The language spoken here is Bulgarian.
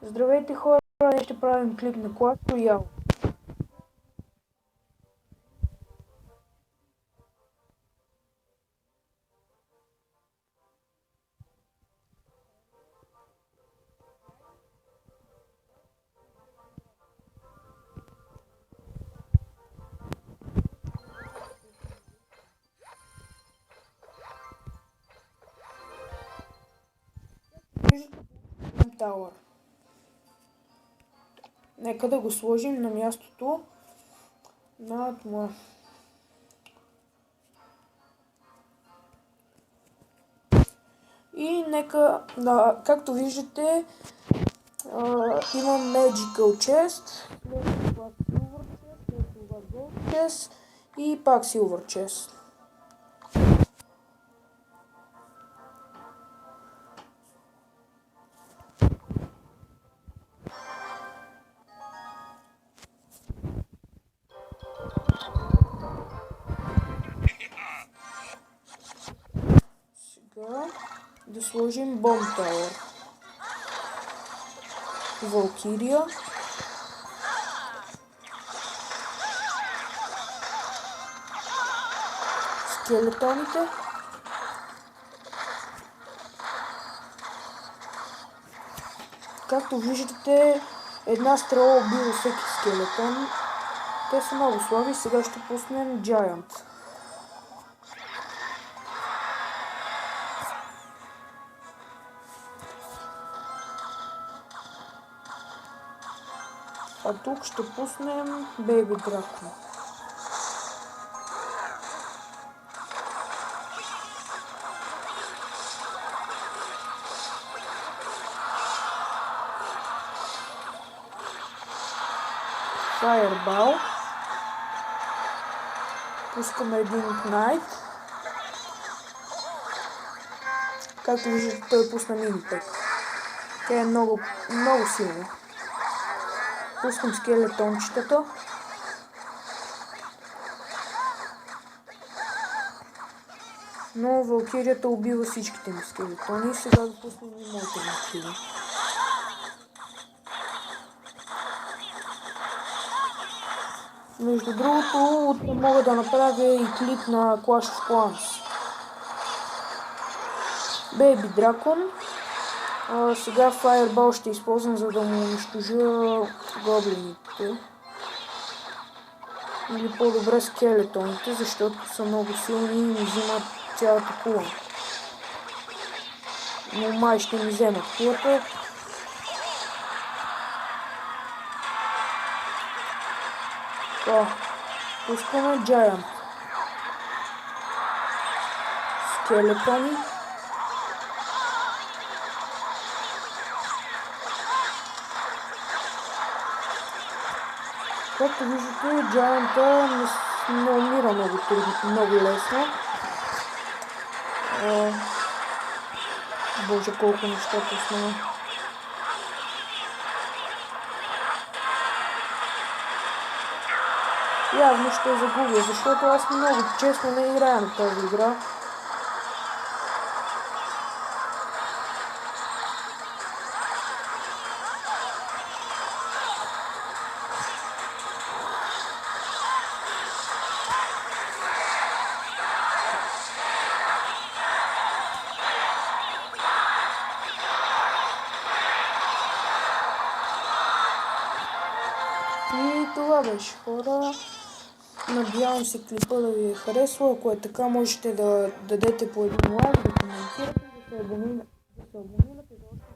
Здравейте хора, ще правим клип на Clash Royale. Tower. Нека да го сложим на мястото на това. И нека, както виждате, има Magical Chest, след това Silver Chest, след това Gold Chest и пак Silver Chest. Сега да сложим Bomb Tower, Valkyria, скелетоните, както виждате, една стрела убива всеки скелетон. Те са много слаби. Сега ще пуснем Giant. А тук ще пуснем Baby Dragon. Fireball. Пускаме един Knight. Както виждате, той пусна Minitech. Тя е много силна. Пускам скелетончетата. Но Валкирията убива всичките ми скелетони и сега да пуснем и моите мотиви. Между другото, утре мога да направя и клип на Clash of Clans. Baby Dragon. Сега Fireball ще използвам, за да му унищожа гоблините. Или по-добре скелетоните, защото са много силни и ми взимат цялата кула. Но май ще ми вземат кулата. Пускаме Giant. Скелетони. Както виждате, Giant-а не умира много лесно. Боже, колко неща пуснаме. Явно ще загубя, защото аз много честно не играя на тази игра. И това беше, хора. Надявам се клипа да ви е харесал. Ако е така, можете да дадете по един лайк, да коментирате, да се абонирате за още